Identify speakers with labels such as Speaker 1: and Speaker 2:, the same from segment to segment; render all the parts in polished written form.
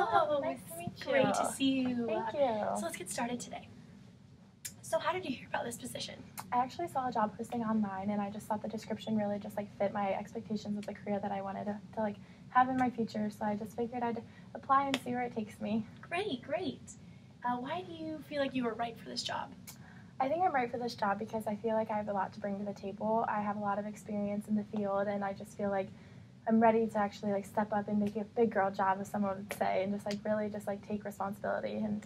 Speaker 1: Hello.
Speaker 2: Nice to meet you.
Speaker 1: Great to see you.
Speaker 2: Thank you.
Speaker 1: So let's get started today. So how did you hear about this position?
Speaker 2: I actually saw a job posting online, and I just thought the description really just like fit my expectations of the career that I wanted to like have in my future. So I just figured I'd apply and see where it takes me.
Speaker 1: Great. Why do you feel like you were right for this job?
Speaker 2: I think I'm right for this job because I feel like I have a lot to bring to the table. I have a lot of experience in the field, and I just feel like I'm ready to actually like step up and make a big girl job, as someone would say, and just like really just like take responsibility. And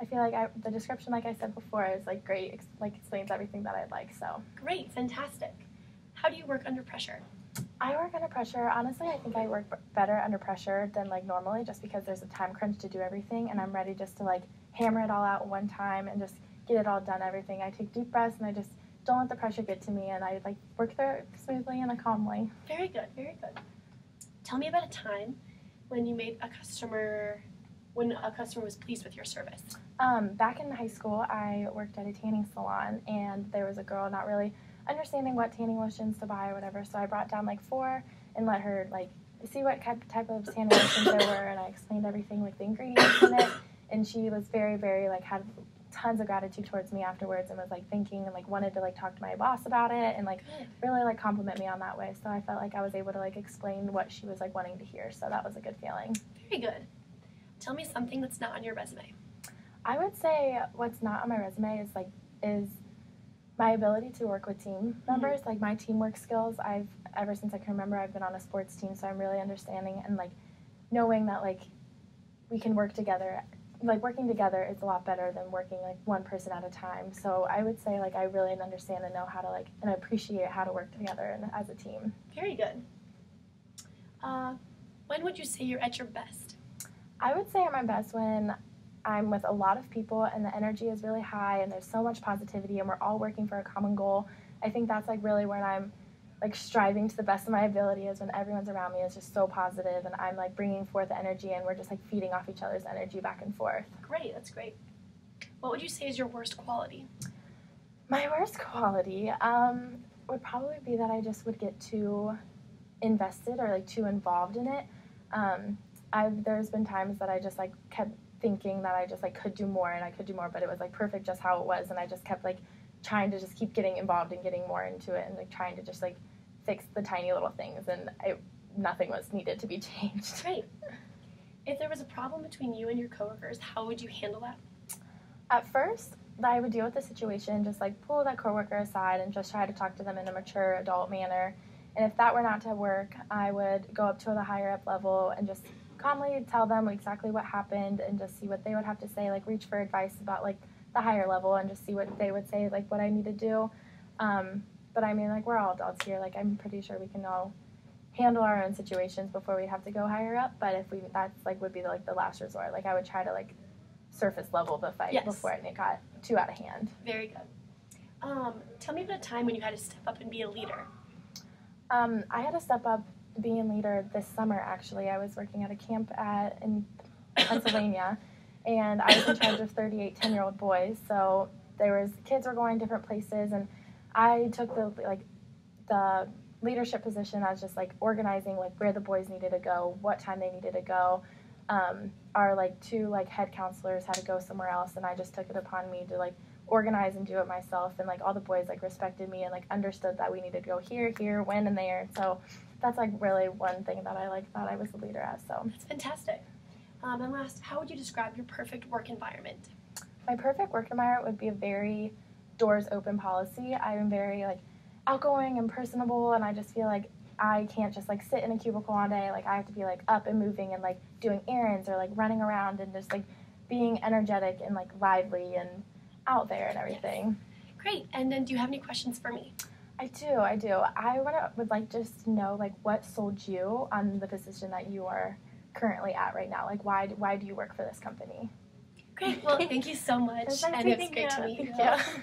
Speaker 2: I feel like the description, like I said before, is like great, like explains everything that I'd like. So
Speaker 1: Great, fantastic. How do you work under pressure?
Speaker 2: I work under pressure. Honestly, I think I work better under pressure than like normally, just because there's a time crunch to do everything, and I'm ready just to like hammer it all out one time and just get it all done. Everything. I take deep breaths and I just don't let the pressure get to me, and I like work through it smoothly and calmly.
Speaker 1: Very good. Tell me about a time when you made a customer was pleased with your service.
Speaker 2: Back in high school, I worked at a tanning salon, and there was a girl not really understanding what tanning lotions to buy or whatever, so I brought down like 4 and let her like see what type of tanning lotions there were, and I explained everything, like the ingredients in it, and she was very, very like had tons of gratitude towards me afterwards, and was like thinking and like wanted to like talk to my boss about it, and like really like compliment me on that way. So I felt like I was able to like explain what she was like wanting to hear, so that was a good feeling.
Speaker 1: Very good. Tell me something that's not on your resume.
Speaker 2: I would say what's not on my resume is my ability to work with team members, like my teamwork skills. Ever since I can remember, I've been on a sports team, so I'm really understanding and like knowing that like we can work together. Like working together is a lot better than working like one person at a time. So I would say like I really understand and know how to like and appreciate how to work together and as a team.
Speaker 1: Very good. When would you say you're at your best?
Speaker 2: I would say I'm at my best when I'm with a lot of people and the energy is really high and there's so much positivity and we're all working for a common goal. I think that's like really when I'm like striving to the best of my ability, is when everyone's around me is just so positive and I'm like bringing forth the energy and we're just like feeding off each other's energy back and forth.
Speaker 1: Great, that's great. What would you say is your worst quality?
Speaker 2: My worst quality would probably be that I just would get too invested or like too involved in it. There's been times that I just like kept thinking that I just like could do more and I could do more, but it was like perfect just how it was, and I just kept like trying to just keep getting involved and getting more into it and like trying to just like fix the tiny little things, and nothing was needed to be changed.
Speaker 1: Great. If there was a problem between you and your coworkers, how would you handle that?
Speaker 2: At first, I would deal with the situation, just like pull that coworker aside and just try to talk to them in a mature adult manner. And if that were not to work, I would go up to the higher up level and just calmly tell them exactly what happened and just see what they would have to say, like reach for advice about like the higher level and just see what they would say, like what I need to do. But I mean, like we're all adults here. Like I'm pretty sure we can all handle our own situations before we have to go higher up. But if that's like would be like the last resort. Like I would try to like surface level the fight before it got too out of hand.
Speaker 1: Very good. Tell me about a time when you had to step up and be a leader.
Speaker 2: I had to step up being leader this summer, actually. I was working at a camp in Pennsylvania, and I was in charge of 38 10-year-old boys. So kids were going different places, and I took the leadership position as just like organizing like where the boys needed to go, what time they needed to go. Our like 2 like head counselors had to go somewhere else, and I just took it upon me to like organize and do it myself, and like all the boys like respected me and like understood that we needed to go here, when, and there. So that's like really one thing that I like thought I was the leader as. So
Speaker 1: that's fantastic. And last, how would you describe your perfect work environment?
Speaker 2: My perfect work environment would be a very doors open policy. I am very like outgoing and personable, and I just feel like I can't just like sit in a cubicle all day. Like I have to be like up and moving and like doing errands or like running around and just like being energetic and like lively and out there and everything.
Speaker 1: Yes. Great. And then do you have any questions for me?
Speaker 2: I do. I would like just to know like what sold you on the position that you are currently at right now. Like why do you work for this company?
Speaker 1: Great. Well, thank you so much.
Speaker 2: It was
Speaker 1: and it's great to meet you.
Speaker 2: Thank you.